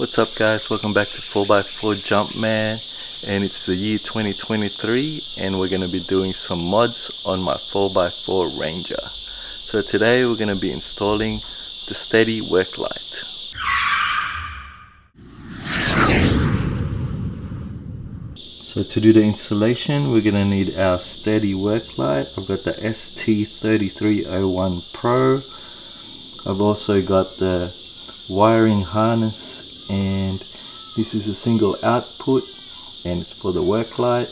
What's up guys, welcome back to 4x4 Jumpman, and it's the year 2023 and we're going to be doing some mods on my 4x4 Ranger. So today we're going to be installing the Stedi work light. So to do the installation we're going to need our Stedi work light. I've got the ST3301 Pro. I've also got the wiring harness, and this is a single output and it's for the work light.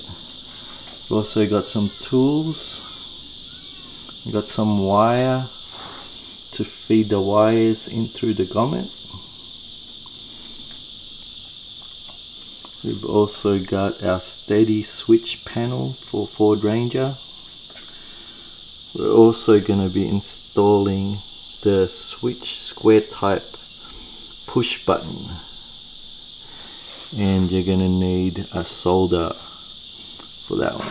We've also got some tools. We've got some wire to feed the wires in through the grommet. We've also got our Stedi switch panel for Ford Ranger. We're also going to be installing the switch square type push button, and you're going to need a solder for that one.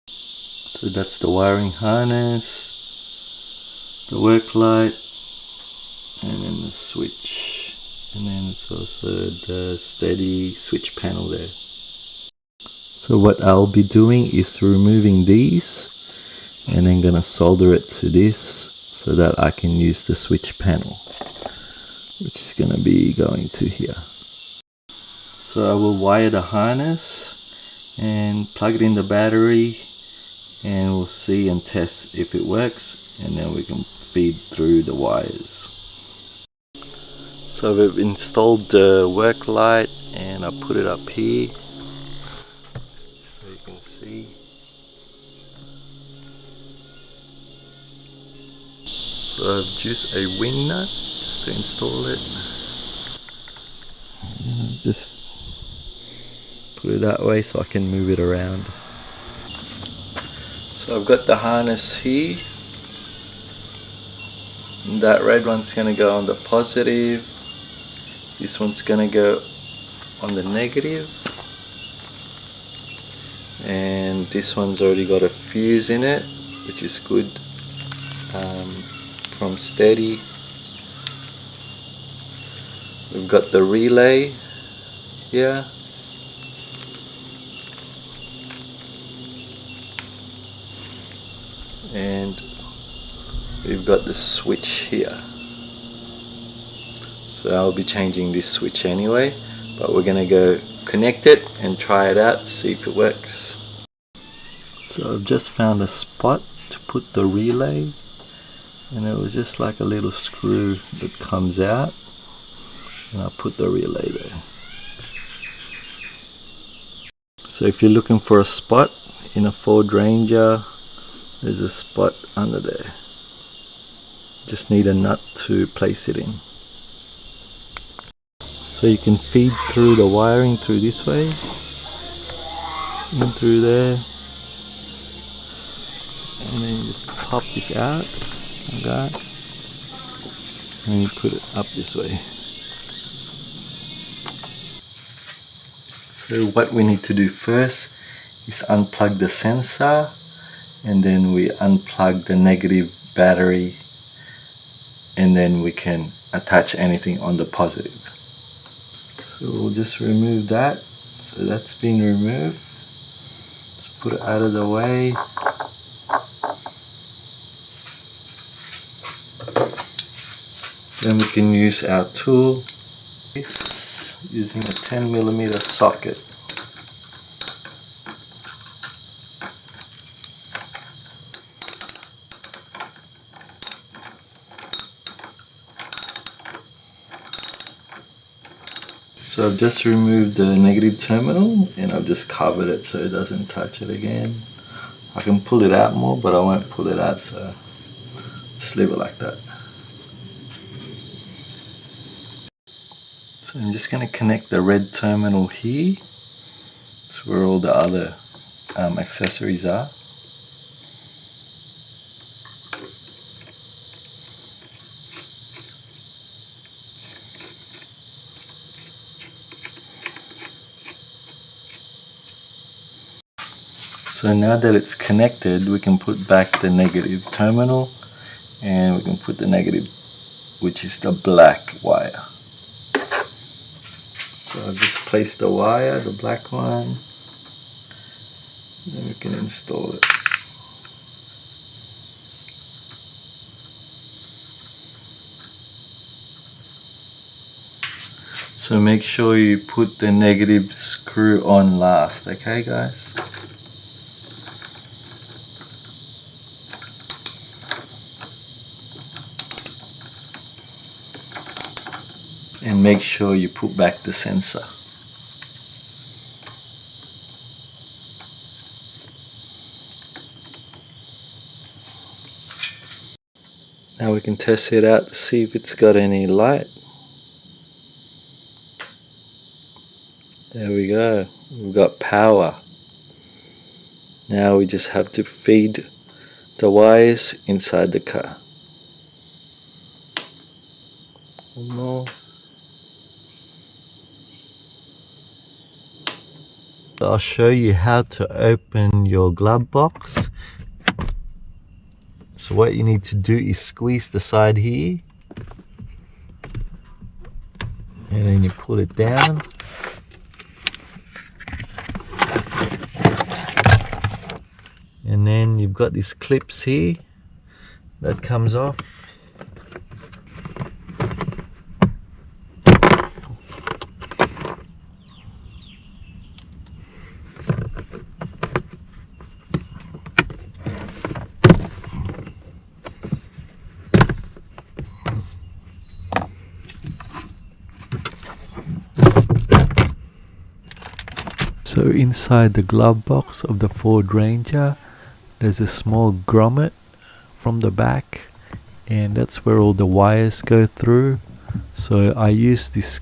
So that's the wiring harness, the work light, and then the switch, and then it's also the Stedi switch panel there. So what I'll be doing is removing these and then gonna solder it to this so that I can use the switch panel, which is gonna be going to here. So I will wire the harness and plug it in the battery, and we'll see and test if it works, and then we can feed through the wires. So we've installed the work light and I put it up here so you can see. So I've used a wing nut just to install it. Just put it that way so I can move it around. So I've got the harness here. And that red one's going to go on the positive. This one's going to go on the negative. And this one's already got a fuse in it, which is good, from Stedi. We've got the relay here. And we've got the switch here. So I'll be changing this switch anyway, but we're gonna go connect it and try it out, see if it works. So I've just found a spot to put the relay, and it was just like a little screw that comes out, and I'll put the relay there. So if you're looking for a spot in a Ford Ranger, there's a spot under there. Just need a nut to place it in. So you can feed through the wiring through this way, in through there, and then you just pop this out like that, and you put it up this way. So what we need to do first is unplug the sensor, and then we unplug the negative battery, and then we can attach anything on the positive. So we'll just remove that. So that's been removed. Let's put it out of the way. Then we can use our tool. This using a 10mm socket. So I've just removed the negative terminal and I've just covered it so it doesn't touch it again. I can pull it out more, but I won't pull it out, so just leave it like that. So I'm just going to connect the red terminal here. That's where all the other accessories are. So now that it's connected, we can put back the negative terminal, and we can put the negative, which is the black wire. So I'll just place the wire, the black one, then we can install it. So make sure you put the negative screw on last, okay guys? And make sure you put back the sensor. Now we can test it out to see if it's got any light. There we go, we've got power. Now we just have to feed the wires inside the car. One more. I'll show you how to open your glove box. So what you need to do is squeeze the side here, and then you pull it down. And then you've got these clips here that comes off. So inside the glove box of the Ford Ranger, there's a small grommet from the back, and that's where all the wires go through. So I use this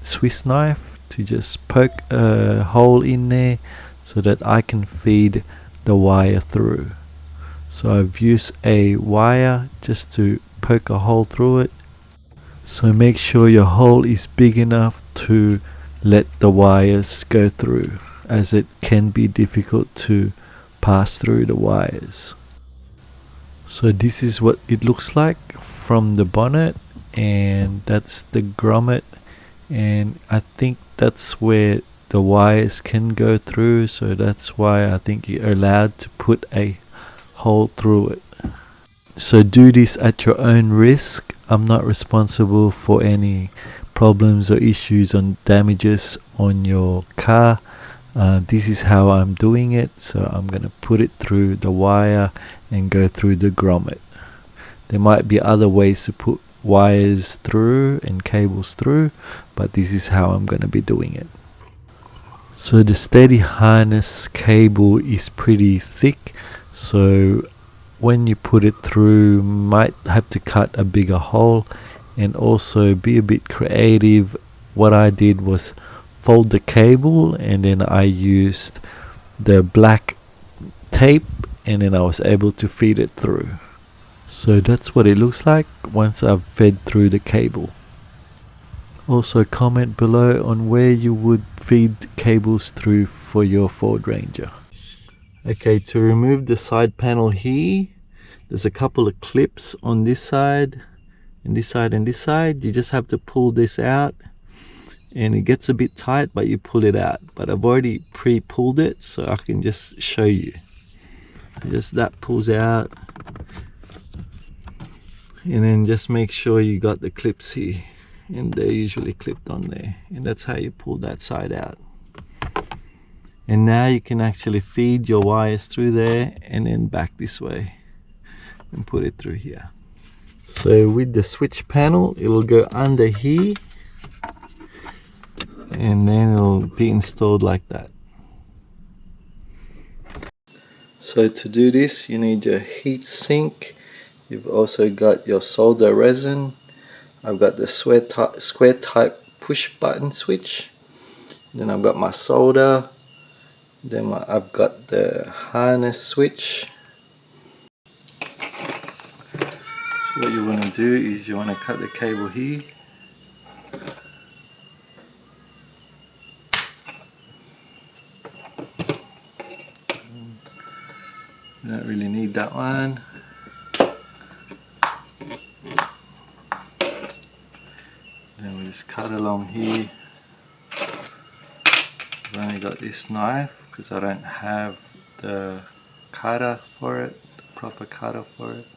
Swiss knife to just poke a hole in there so that I can feed the wire through. So I've used a wire just to poke a hole through it. So make sure your hole is big enough to let the wires go through, as it can be difficult to pass through the wires. So this is what it looks like from the bonnet, and that's the grommet, and I think that's where the wires can go through, so that's why I think you're allowed to put a hole through it. So do this at your own risk. I'm not responsible for any problems or issues on damages on your car. This is how I'm doing it. So I'm going to put it through the wire and go through the grommet. There might be other ways to put wires through and cables through, but this is how I'm going to be doing it. So the Stedi harness cable is pretty thick, so when you put it through, might have to cut a bigger hole and also be a bit creative. What I did was fold the cable, and then I used the black tape, and then I was able to feed it through. So that's what it looks like once I've fed through the cable. Also comment below on where you would feed cables through for your Ford Ranger. Okay, to remove the side panel here, there's a couple of clips on this side and this side and this side. You just have to pull this out, and it gets a bit tight, but you pull it out. But I've already pre-pulled it, so I can just show you. Just that pulls out, and then just make sure you got the clips here, and they're usually clipped on there, and that's how you pull that side out. And now you can actually feed your wires through there and then back this way and put it through here. So with the switch panel, it will go under here, and then it'll be installed like that. So to do this, you need your heat sink. You've also got your solder resin. I've got the square type push button switch. Then I've got my solder. Then I've got the harness switch. So what you want to do is you want to cut the cable here. You don't really need that one. Then we just cut along here. I've only got this knife because I don't have the cutter for it, the proper cutter for it.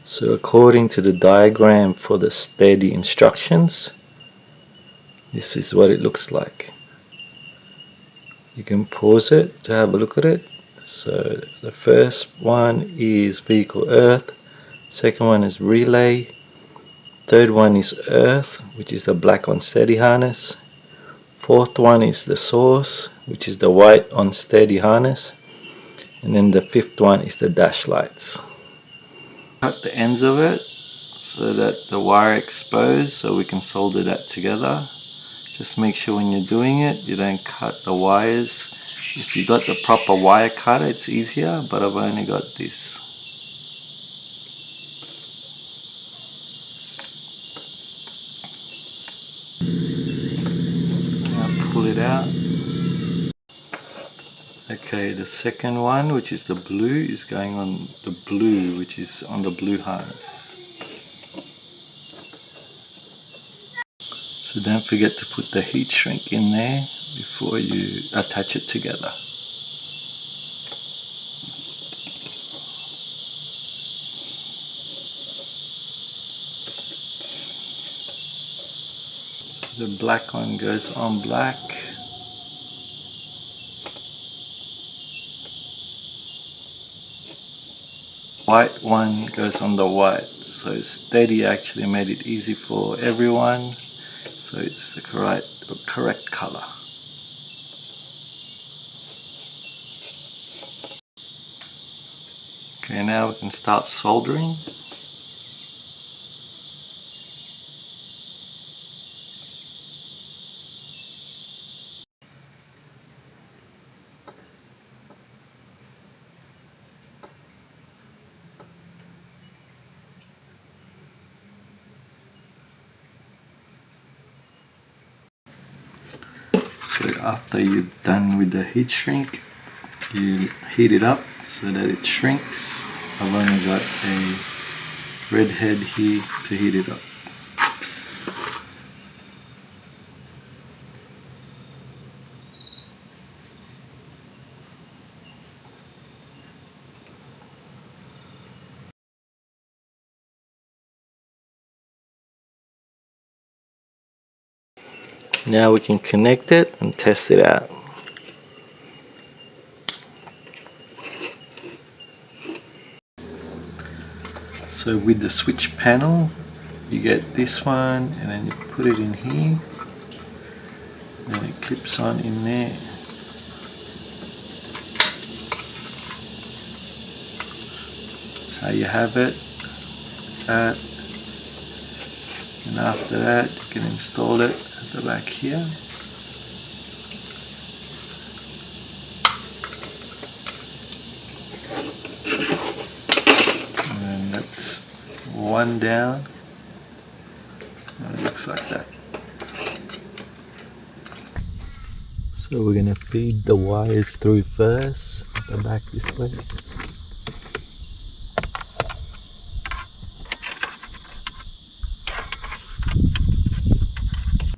So according to the diagram for the Stedi instructions, this is what it looks like. You can pause it to have a look at it. So the first one is vehicle earth, second one is relay, third one is earth, which is the black on Stedi harness, fourth one is the source, which is the white on Stedi harness, and then the fifth one is the dash lights. Cut the ends of it so that the wire exposed so we can solder that together. Just make sure when you're doing it you don't cut the wires. If you got the proper wire cutter it's easier, but I've only got this. Now pull it out. Okay, the second one, which is the blue, is going on the blue, which is on the blue harness. So don't forget to put the heat shrink in there before you attach it together. So the black one goes on black. White one goes on the white. So Stedi actually made it easy for everyone. So it's the correct color. Okay, now we can start soldering. So after you're done with the heat shrink, you heat it up so that it shrinks. I've only got a red head here to heat it up. Now we can connect it and test it out. So with the switch panel, you get this one and then you put it in here, and then it clips on in there. That's how you have it. And after that you can install it at the back here. And that's one down. And it looks like that. So we're gonna feed the wires through first at the back this way.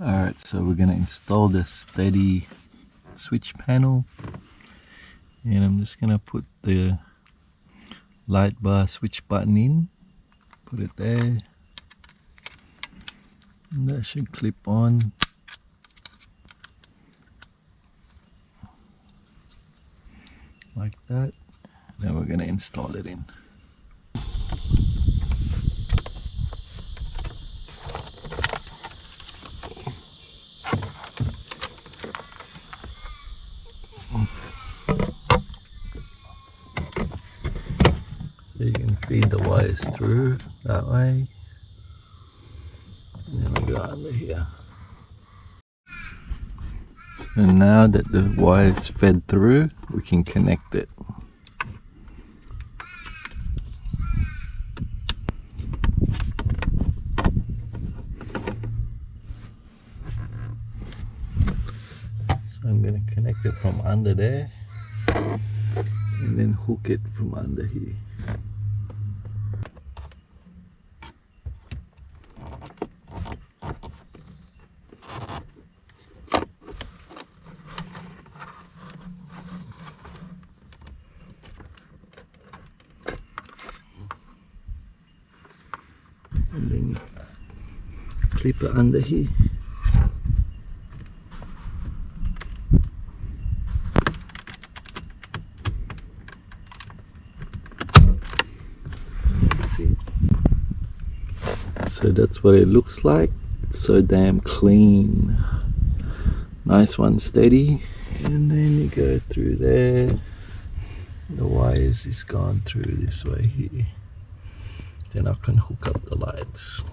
Alright, so we're gonna install the Stedi switch panel, and I'm just gonna put the light bar switch button in, put it there, and that should clip on. Like that. Then we're gonna install it in. So you can feed the wires through that way. And then we go under here. And now that the wires fed through, we can connect it. So I'm going to connect it from under there and then hook it from under here. Soldering clipper under here. Let's see. So that's what it looks like. It's so damn clean. Nice one, Stedi. And then you go through there. The wires is gone through this way here. Then I can hook up the lights.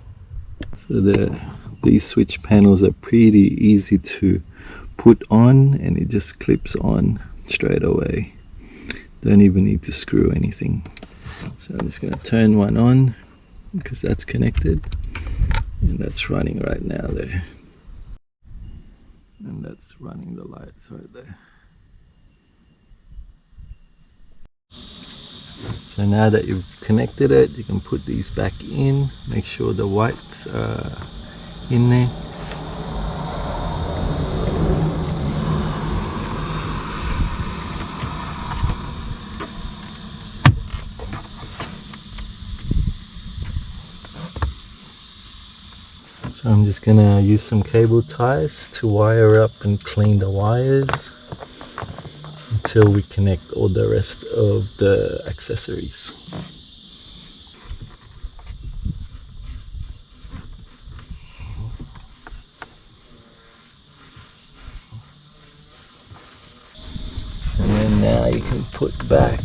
So these switch panels are pretty easy to put on, and it just clips on straight away. Don't even need to screw anything. So I'm just going to turn one on because that's connected, and that's running right now there. And that's running the lights right there. So now that you've connected it, you can put these back in. Make sure the whites are in there. So I'm just gonna use some cable ties to wire up and clean the wires until we connect all the rest of the accessories. And then now you can put back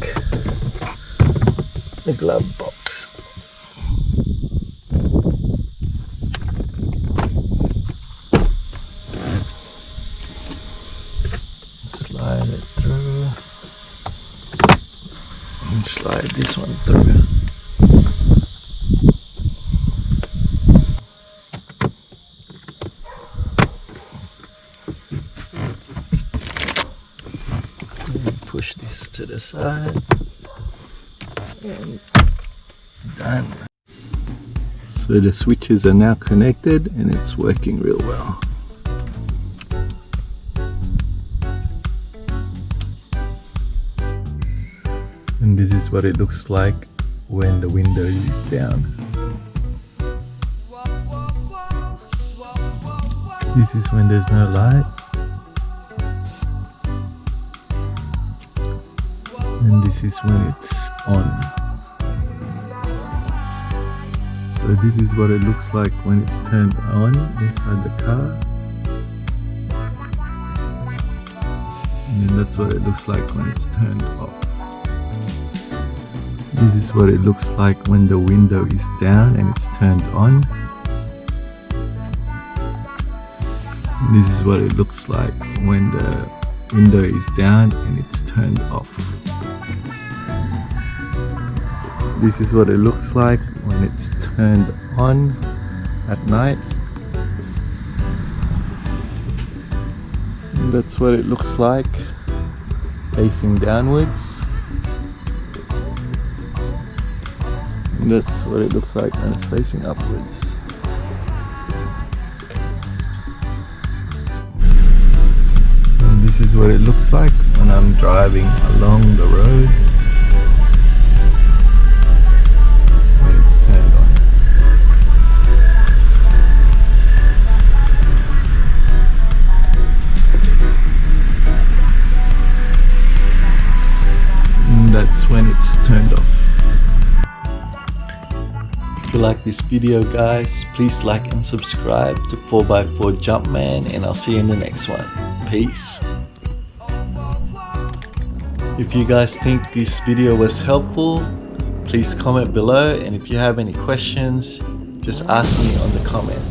the glove box. Slide it through and slide this one through. And push this to the side and done. So the switches are now connected and it's working real well. And this is what it looks like when the window is down. This is when there's no light. And this is when it's on. So this is what it looks like when it's turned on inside the car. And then that's what it looks like when it's turned off. This is what it looks like when the window is down and it's turned on. This is what it looks like when the window is down and it's turned off. This is what it looks like when it's turned on at night. And that's what it looks like facing downwards. And that's what it looks like when it's facing upwards. And this is what it looks like when I'm driving along the road when it's turned on. And that's when it's turned off. If you like this video, guys, please like and subscribe to 4x4 Jumpman, and I'll see you in the next one. Peace. If you guys think this video was helpful, please comment below, and if you have any questions, just ask me on the comment.